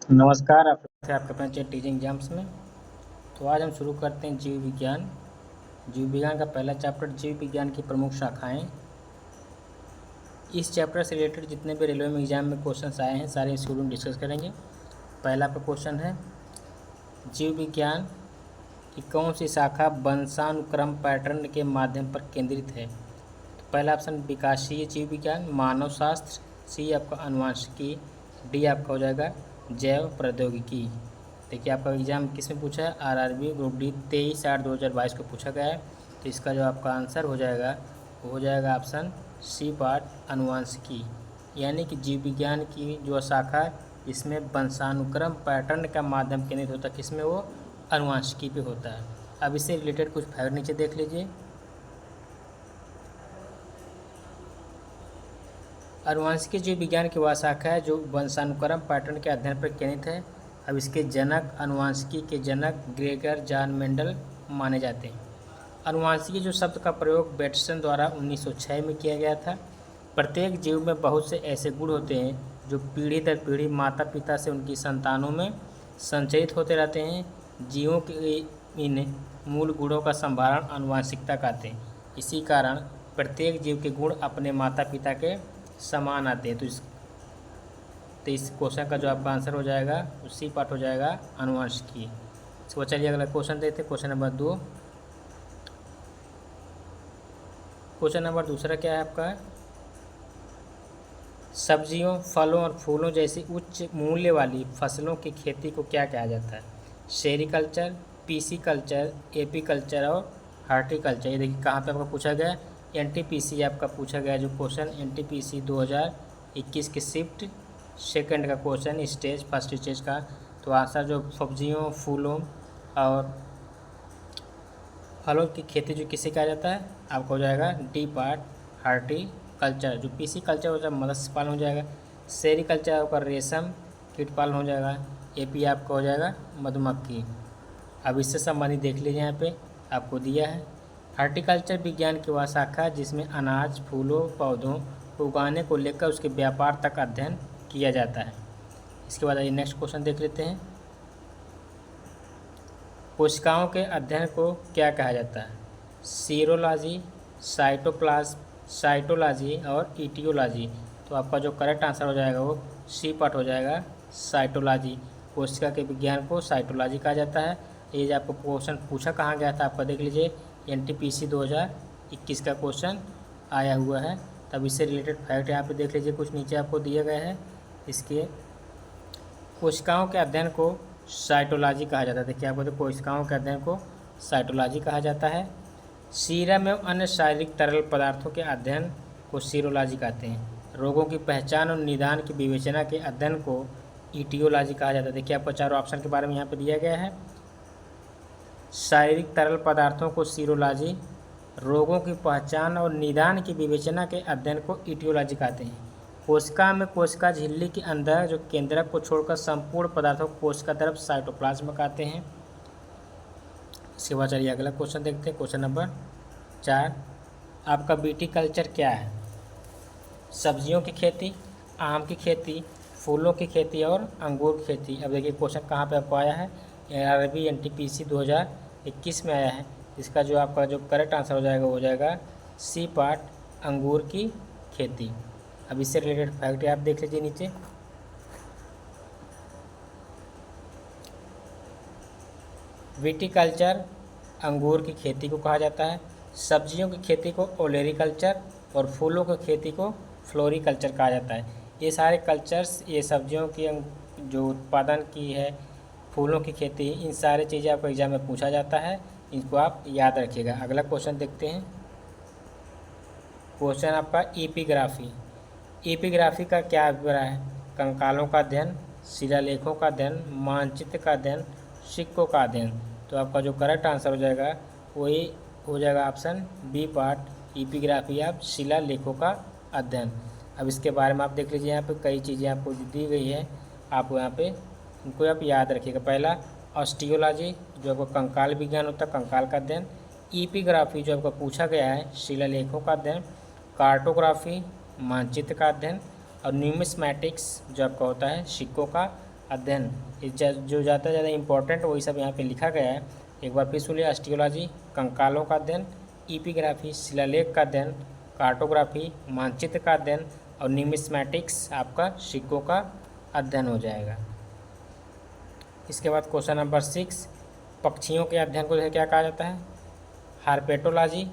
नमस्कार, आप थे आपके अपने चैट टीचिंग एग्जाम्स में। तो आज हम शुरू करते हैं जीव विज्ञान। जीव विज्ञान का पहला चैप्टर जीव विज्ञान की प्रमुख शाखाएं। इस चैप्टर से रिलेटेड जितने भी रेलवे में एग्जाम में क्वेश्चंस आए हैं सारे इस वीडियो में डिस्कस करेंगे। पहला आपका क्वेश्चन है, जीव विज्ञान की कौन सी शाखा वंशानुक्रम पैटर्न के माध्यम पर केंद्रित है? तो पहला ऑप्शन विकासीय जीव विज्ञान, मानव शास्त्र, सी आपका अनुवांशिकी, डी आपका हो जाएगा जैव प्रौद्योगिकी। देखिए आपका एग्जाम किस में पूछा है, आरआरबी ग्रुप डी 23/8/2022 को पूछा गया है। तो इसका जो आपका आंसर हो जाएगा वो हो जाएगा ऑप्शन सी पार्ट अनुवांशिकी, यानी कि जीव विज्ञान की जो शाखा इसमें वंशानुक्रम पैटर्न का माध्यम केंद्रित होता है, किसमें वो अनुवांशिकी पे होता है। अब इससे रिलेटेड कुछ फैक्ट नीचे देख लीजिए। अनुवांशिकी जीव विज्ञान की वह शाखा है जो वंशानुक्रम पैटर्न के अध्ययन पर केंद्रित है। अब इसके जनक, अनुवांशिकी के जनक ग्रेगर जॉन मेंडल माने जाते हैं। अनुवांशिकी जो शब्द का प्रयोग बेटसन द्वारा 1906 में किया गया था। प्रत्येक जीव में बहुत से ऐसे गुण होते हैं जो पीढ़ी दर पीढ़ी माता पिता से उनकी संतानों में संचरित होते रहते हैं। जीवों के इन मूल गुणों का संभारण अनुवांशिकता कहते हैं। इसी कारण प्रत्येक जीव के गुण अपने माता पिता के समान आते हैं। तो इस क्वेश्चन का जो आपका आंसर हो जाएगा उसी पार्ट हो जाएगा अनुवांशिकी। इसको चलिए अगला क्वेश्चन देखते हैं, क्वेश्चन नंबर 2। क्वेश्चन नंबर दूसरा क्या है आपका, सब्जियों, फलों और फूलों जैसी उच्च मूल्य वाली फसलों की खेती को क्या कहा जाता है? Sericulture, PC culture, AP culture और हार्टिकल्चर। ये देखिए कहाँ पे आपका पूछा गया, एनटीपीसी आपका पूछा गया जो क्वेश्चन एनटीपीसी 2021 की शिफ्ट सेकंड का क्वेश्चन स्टेज फर्स्ट स्टेज का। तो आंसर जो सब्जियों, फूलों और फलों की खेती जो किसे कहा जाता है आपको हो जाएगा डी पार्ट हार्टिकल्चर। जो पीसी कल्चर हो जाएगा मत्स्य पालन हो जाएगा, सेरिकल्चर आपका रेशम कीट पालन हो जाएगा, एपी आपका हो जाएगा मधुमक्खी। अब इससे संबंधित देख लीजिए यहाँ पे आपको दिया है, हार्टिकल्चर विज्ञान की वह शाखा जिसमें अनाज, फूलों, पौधों को उगाने को लेकर उसके व्यापार तक अध्ययन किया जाता है। इसके बाद आइए नेक्स्ट क्वेश्चन देख लेते हैं, कोशिकाओं के अध्ययन को क्या कहा जाता है? सीरोलॉजी, साइटोप्लाज्म, साइटोलॉजी और इटियोलॉजी। तो आपका जो करेक्ट आंसर हो जाएगा वो सी पार्ट हो जाएगा साइटोलॉजी। कोशिका के विज्ञान को साइटोलॉजी कहा जाता है। ये जो आपको क्वेश्चन पूछा कहाँ गया था आपका देख लीजिए, एनटीपीसी 2021 का क्वेश्चन आया हुआ है। तब इससे रिलेटेड फैक्ट यहाँ पे देख लीजिए, कुछ नीचे आपको दिया गया है। इसके कोशिकाओं के अध्ययन को साइटोलॉजी कहा जाता है। देखिए आपको तो कोशिकाओं के अध्ययन को साइटोलॉजी कहा जाता है। सीरम एवं अन्य शारीरिक तरल पदार्थों के अध्ययन को सीरोलॉजी कहते हैं। रोगों की पहचान और निदान की विवेचना के अध्ययन को इटियोलॉजी कहा जाता है। देखिए आपको चारों ऑप्शन के बारे में यहाँ पे दिया गया है। शारीरिक तरल पदार्थों को सीरोलॉजी, रोगों की पहचान और निदान की विवेचना के अध्ययन को इटियोलॉजी कहते हैं। कोशिका में कोशिका झिल्ली के अंदर जो केंद्रक को छोड़कर संपूर्ण पदार्थों को कोशिका तरफ साइटोप्लाज्म कहते हैं। इसके बाद चलिए अगला क्वेश्चन देखते हैं, क्वेश्चन नंबर 4। आपका बीटी कल्चर क्या है? सब्जियों की खेती, आम की खेती, फूलों की खेती और अंगूर की खेती। अब देखिए क्वेश्चन कहाँ पे आपको आया है, आरआरबी एनटीपीसी 2021 में आया है। इसका जो आपका जो करेक्ट आंसर हो जाएगा वो हो जाएगा सी पार्ट अंगूर की खेती। अब इससे रिलेटेड फैक्ट आप देख लीजिए नीचे, विटीकल्चर अंगूर की खेती को कहा जाता है, सब्जियों की खेती को ओलेरिकल्चर और फूलों की खेती को फ्लोरिकल्चर कहा जाता है। ये सारे कल्चर्स, ये सब्जियों की जो उत्पादन की है, फूलों की खेती, इन सारी चीज़ें आपको एग्जाम में पूछा जाता है, इनको आप याद रखिएगा। अगला क्वेश्चन देखते हैं, क्वेश्चन आपका एपिग्राफी। एपिग्राफी का क्या अभिप्राय है? कंकालों का अध्ययन, शिलालेखों का अध्ययन, मानचित्र का अध्ययन, सिक्कों का अध्ययन। तो आपका जो करेक्ट आंसर हो जाएगा वही हो जाएगा ऑप्शन बी पार्ट एपिग्राफी आप शिलालेखों का अध्ययन। अब इसके बारे में आप देख लीजिए, यहाँ पे कई चीज़ें आपको दी गई है, आपको यहाँ पे इनको आप याद रखिएगा। पहला ऑस्टियोलॉजी जो आपको कंकाल विज्ञान होता है, कंकाल का अध्ययन। एपिग्राफी जो आपको पूछा गया है शिलालेखों का अध्ययन। कार्टोग्राफी मानचित्र का अध्ययन। और न्यूमिस्मैटिक्स जो आपका होता है सिक्कों का अध्ययन, जो ज़्यादा से ज़्यादा इम्पोर्टेंट वही सब यहाँ पे लिखा गया है। एक बार फिर सुनिए, ऑस्टियोलॉजी कंकालों का अध्ययन, एपिग्राफी शिलालेख का अध्ययन, कार्टोग्राफी मानचित्र का अध्ययन और न्यूमिस्मैटिक्स आपका सिक्कों का अध्ययन हो जाएगा। इसके बाद क्वेश्चन नंबर 6, पक्षियों के अध्ययन को क्या कहा जाता है? हार्पेटोलॉजी,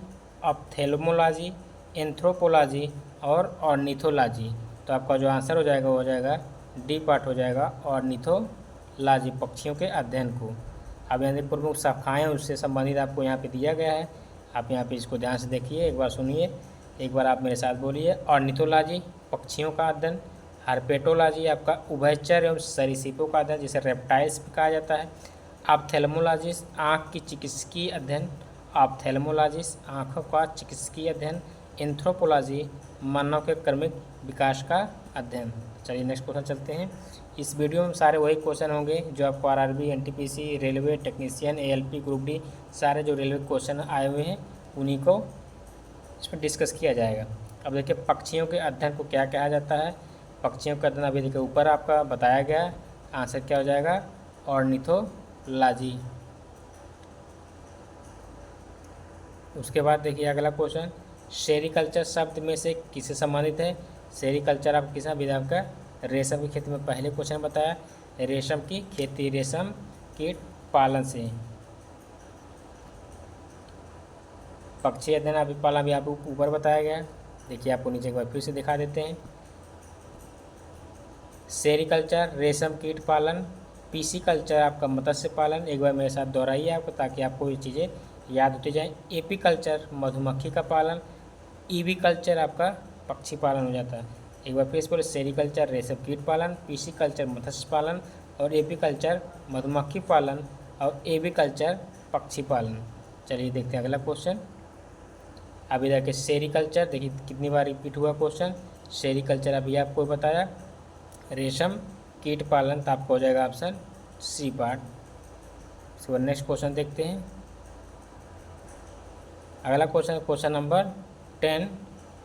ऑप्थेल्मोलॉजी, एंथ्रोपोलॉजी और ऑर्निथोलॉजी। तो आपका जो आंसर हो जाएगा वो हो जाएगा डी पार्ट हो जाएगा, ऑर्निथोलॉजी, पक्षियों के अध्ययन को। अब यहाँ से प्रमुख शाखाएँ उससे संबंधित आपको यहाँ पे दिया गया है, आप यहाँ पे इसको ध्यान से देखिए, एक बार सुनिए, एक बार आप मेरे साथ बोलिए। ऑर्निथोलॉजी पक्षियों का अध्ययन, हार्पेटोलॉजी आपका उभयचर एवं सरीसृपों का अध्ययन जिसे रेप्टाइल्स भी कहा जाता है, ऑप्थेल्मोलॉजिस्ट आँख की चिकित्सकीय अध्ययन, ऑप्थेल्मोलॉजिस्ट आँखों का चिकित्सकीय अध्ययन, एंथ्रोपोलॉजी मानव के क्रमिक विकास का अध्ययन। चलिए नेक्स्ट क्वेश्चन चलते हैं। इस वीडियो में सारे वही क्वेश्चन होंगे जो आपको RRB, NTPC, railway technician, ALP, group D सारे जो रेलवे क्वेश्चन आए हुए हैं उन्हीं को इसमें डिस्कस किया जाएगा। अब देखिए पक्षियों के अध्ययन को क्या कहा जाता है। पक्षियों का अध्ययन अभी देखिए ऊपर आपका बताया गया है, आंसर क्या हो जाएगा? ऑर्निथोलॉजी। उसके बाद देखिए अगला क्वेश्चन, सेरीकल्चर शब्द में से किससे संबंधित है? सेरीकल्चर आप किस विधा का? रेशम की खेती में पहले क्वेश्चन बताया, रेशम की खेती, रेशम कीट पालन से। पक्षी अध्ययन अभी पालन भी आपको ऊपर बताया गया, देखिए आपको नीचे एक बार फिर से दिखा देते हैं। सेरीकल्चर रेशम कीट पालन, पीसी कल्चर आपका मत्स्य पालन, एक बार मेरे साथ दोहराइए आपको ताकि आपको ये चीज़ें याद होती जाए। एपी कल्चर मधुमक्खी का पालन, ईवी कल्चर आपका पक्षी पालन हो जाता है। एक बार फिर से बोले, सेरीकल्चर रेशम कीट पालन, पीसी कल्चर मत्स्य पालन और एपी कल्चर मधुमक्खी पालन और एवी कल्चर पक्षी पालन। चलिए देखते हैं अगला क्वेश्चन। अभी देखिए सेरीकल्चर, देखिए कितनी बार रिपीट हुआ क्वेश्चन। सेरीकल्चर अभी आपको बताया, रेशम कीट पालन, तो आपको हो जाएगा ऑप्शन सी पार्ट। इसके बाद नेक्स्ट क्वेश्चन देखते हैं। अगला क्वेश्चन, क्वेश्चन नंबर 10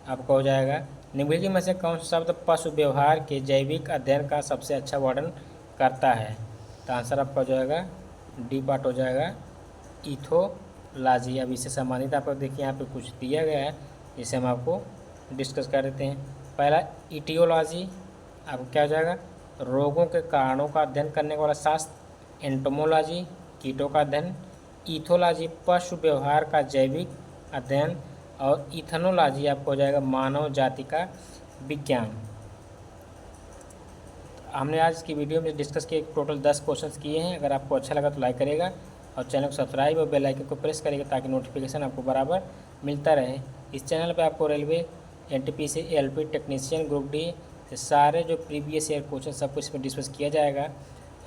आपका हो जाएगा, निम्नलिखित में से कौन सा शब्द पशु व्यवहार के जैविक अध्ययन का सबसे अच्छा वर्णन करता है? तो आंसर आपका हो जाएगा डी पार्ट हो जाएगा, इथोलॉजी। अब इससे संबंधित आपको देखिए यहाँ पे कुछ दिया गया है जिसे हम आपको डिस्कस कर देते हैं। पहला इटियोलॉजी आपको क्या हो जाएगा? रोगों के कारणों का अध्ययन करने वाला शास्त्र, एंटोमोलॉजी कीटों का अध्ययन, इथोलॉजी पशु व्यवहार का जैविक अध्ययन और इथनोलॉजी आपको हो जाएगा मानव जाति का विज्ञान। हमने आज की वीडियो में डिस्कस किए टोटल 10 क्वेश्चंस किए हैं। अगर आपको अच्छा लगा तो लाइक करेगा और चैनल को सब्सक्राइब और बेल आइकन को प्रेस करेगा ताकि नोटिफिकेशन आपको बराबर मिलता रहे। इस चैनल पे आपको railway, NTPC, ALP, technician, group D से सारे जो प्रीवियस ईयर क्वेश्चन सब कुछ इसमें डिस्कस किया जाएगा।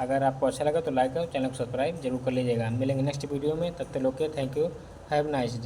अगर आपको अच्छा लगा तो लाइक और चैनल को सब्सक्राइब जरूर कर लीजिएगा। मिलेंगे नेक्स्ट वीडियो में, तब तक okay, thank you, have nice day.